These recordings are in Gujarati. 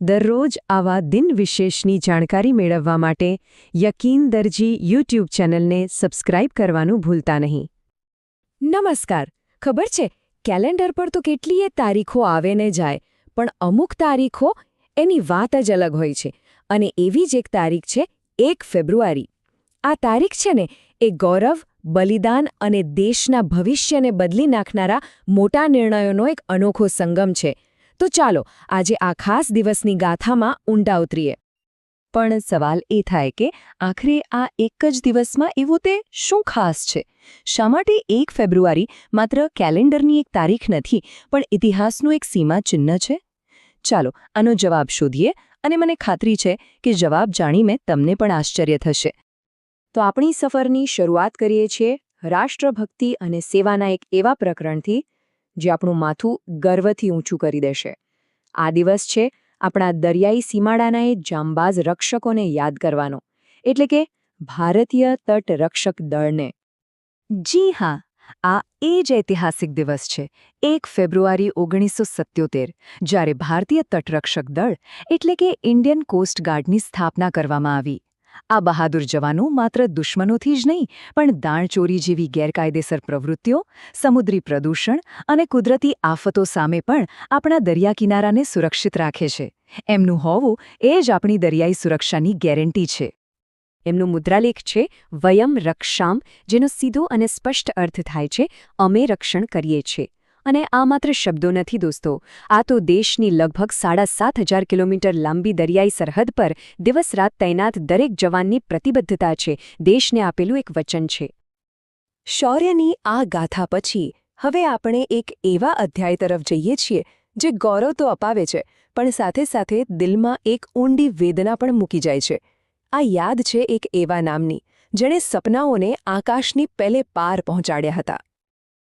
દરરોજ આવા દિન વિશેષની જાણકારી મેળવવા માટે યકીન દરજી યુટ્યુબ ચેનલને સબસ્ક્રાઇબ કરવાનું ભૂલતા નહીં. નમસ્કાર. ખબર છે, કેલેન્ડર પર તો કેટલીય તારીખો આવે ને જાય, પણ અમુક તારીખો એની વાત જ અલગ હોય છે. અને એવી જ એક તારીખ છે 1 ફેબ્રુઆરી. આ તારીખ છે ને, એ ગૌરવ, બલિદાન અને દેશના ભવિષ્યને બદલી નાખનારા મોટા નિર્ણયોનો એક અનોખો સંગમ છે. તો ચાલો આજે આ ખાસ દિવસની ગાથામાં ઊંડા ઉતરીએ. પણ સવાલ એ થાય કે આખરે આ એક જ દિવસમાં એવું તે શું ખાસ છે? શા માટે 1 ફેબ્રુઆરી માત્ર કેલેન્ડરની એક તારીખ નથી, પણ ઇતિહાસનું એક સીમાચિહ્ન છે? ચાલો આનો જવાબ શોધીએ, અને મને ખાતરી છે કે જવાબ જાણીને તમને પણ આશ્ચર્ય થશે. તો આપણી સફરની શરૂઆત કરીએ છીએ રાષ્ટ્રભક્તિ અને સેવાના એક એવા પ્રકરણથી જે આપણું માથું ગર્વથી ઊંચું કરી દેશે. આ દિવસ છે આપણા દરિયાઈ સીમાડાના એ જાંબાઝ રક્ષકોને યાદ કરવાનો, એટલે કે ભારતીય તટ રક્ષક દળને. જી હા, આ એ જ ઐતિહાસિક દિવસ છે 1 ફેબ્રુઆરી 1977, જ્યારે ભારતીય તટરક્ષક દળ એટલે કે ઇન્ડિયન કોસ્ટ ગાર્ડની સ્થાપના કરવામાં આવી. આ બહાદુર જવાનો માત્ર દુશ્મનોથી જ નહીં, પણ દાણચોરી જેવી ગેરકાયદેસર પ્રવૃત્તિઓ, સમુદ્રી પ્રદૂષણ અને કુદરતી આફતો સામે પણ આપણા દરિયા કિનારાને સુરક્ષિત રાખે છે. એમનું હોવું એ જ આપણી દરિયાઈ સુરક્ષાની ગેરંટી છે. એમનું મુદ્રાલેખ છે વયમ રક્ષામ, જેનો સીધો અને સ્પષ્ટ અર્થ થાય છે અમે રક્ષણ કરીએ છીએ. અને આ માત્ર શબ્દો નથી દોસ્તો, આ તો દેશની લગભગ 7,500 કિલોમીટર લાંબી દરિયાઈ સરહદ પર દિવસ-રાત તૈનાત દરેક જવાનની પ્રતિબદ્ધતા છે, દેશને આપેલું એક વચન છે. શૌર્યની આ ગાથા પછી હવે આપણે એક એવા અધ્યાય તરફ જઈએ છીએ જે ગૌરવ તો અપાવે છે, પણ સાથે સાથે દિલમાં એક ઊંડી વેદના પણ મૂકી જાય છે. આ યાદ છે એક એવા નામની, જેણે સપનાઓને આકાશની પેલે પાર પહોંચાડ્યા હતા.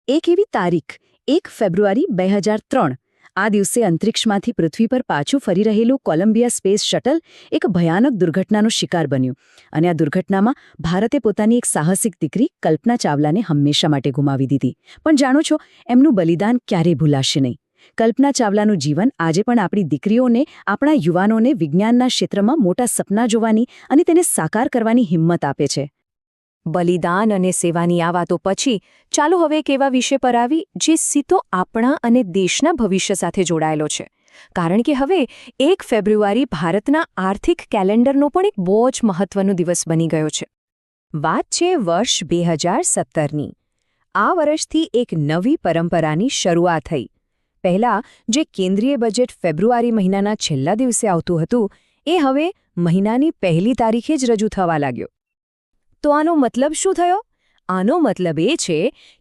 એક એવી તારીખ 1 ફેબ્રુઆરી 2003. આ દિવસે અંતરિક્ષમાંથી પૃથ્વી પર પાછું ફરી રહેલું કોલંબિયા સ્પેસ શટલ એક ભયાનક દુર્ઘટનાનો શિકાર બન્યું. અને આ દુર્ઘટનામાં ભારતે પોતાની એક સાહસિક દીકરી કલ્પના ચાવલાને હંમેશા માટે ગુમાવી દીધી. પણ જાણો છો, એમનું બલિદાન ક્યારેય ભૂલાશે નહીં. કલ્પના ચાવલાનું જીવન આજે પણ આપણી દીકરીઓને, આપણા યુવાનોને વિજ્ઞાનના ક્ષેત્રમાં મોટા સપના જોવાની અને તેને સાકાર કરવાની હિંમત આપે છે. બલિદાન અને સેવાની આ વાતો પછી ચાલો હવે એક એવા વિષય પર આવી જે સીધો આપણા અને દેશના ભવિષ્ય સાથે જોડાયેલો છે. કારણ કે હવે 1 ફેબ્રુઆરી ભારતના આર્થિક કેલેન્ડરનો પણ એક બહુ જ મહત્વનો દિવસ બની ગયો છે. વાત છે વર્ષ 2017ની. આ વર્ષથી એક નવી પરંપરાની શરૂઆત થઈ. પહેલાં જે કેન્દ્રીય બજેટ ફેબ્રુઆરી મહિનાના છેલ્લા દિવસે આવતું હતું, એ હવે મહિનાની પહેલી તારીખે જ રજૂ થવા લાગ્યો. તો આનો મતલબ શું થયો? આનો મતલબ એ છે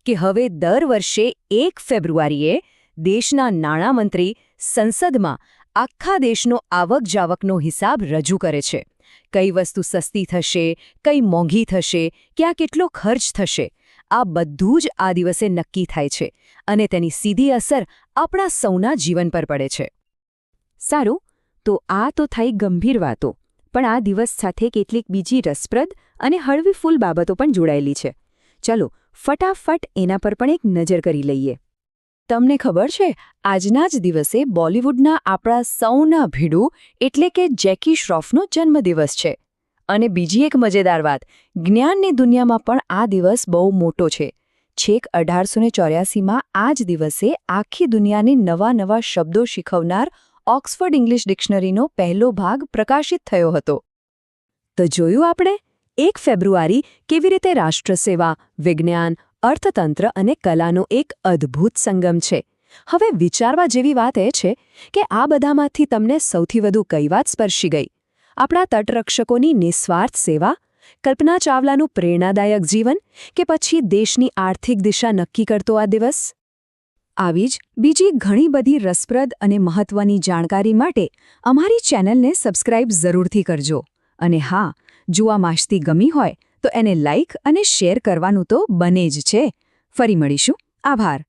કે હવે દર વર્ષે 1 ફેબ્રુઆરીએ દેશના નાણામંત્રી સંસદમાં આખા દેશનો આવક-જાવકનો હિસાબ રજૂ કરે છે. કઈ વસ્તુ સસ્તી થશે, કઈ મોંઘી થશે, ક્યાં કેટલો ખર્ચ થશે, આ બધું જ આ દિવસે નક્કી થાય છે, અને તેની સીધી અસર આપણા સૌના જીવન પર પડે છે. સારું, તો આ તો થઈ ગંભીર વાતો, પણ આ દિવસ સાથે કેટલીક બીજી રસપ્રદ અને હળવી ફૂલ બાબતો પણ જોડાયેલી છે. ચલો ફટાફટ એના પર પણ એક નજર કરી લઈએ. તમને ખબર છે, આજના જ દિવસે બોલિવૂડના આપણા સૌના ભીડું એટલે કે જેકી શ્રોફનો જન્મદિવસ છે. અને બીજી એક મજેદાર વાત, જ્ઞાનની દુનિયામાં પણ આ દિવસ બહુ મોટો છે. છેક 1884માં આ જ દિવસે આખી દુનિયાને નવા શબ્દો શીખવનાર ઓક્સફર્ડ ઇંગ્લિશ ડિક્શનરીનો પહેલો ભાગ પ્રકાશિત થયો હતો. તો જોયું આપણે 1 ફેબ્રુઆરી કેવી રીતે રાષ્ટ્રસેવા, વિજ્ઞાન, અર્થતંત્ર અને કલાનો એક અદ્ભુત સંગમ છે. હવે વિચારવા જેવી વાત એ છે કે આ બધામાંથી તમને સૌથી વધુ કઈ વાત સ્પર્શી ગઈ? આપણા તટરક્ષકોની નિસ્વાર્થ સેવા, કલ્પના ચાવલાનું પ્રેરણાદાયક જીવન, કે પછી દેશની આર્થિક દિશા નક્કી કરતો આ દિવસ? આવી જ બીજી ઘણી બધી રસપ્રદ અને મહત્વની જાણકારી માટે અમારી ચેનલને સબસ્ક્રાઇબ જરૂરથી કરજો. અને હા, જો આ માહિતી ગમી હોય તો એને લાઇક અને શેર કરવાનું તો બને જ છે. ફરી મળીશું. આભાર.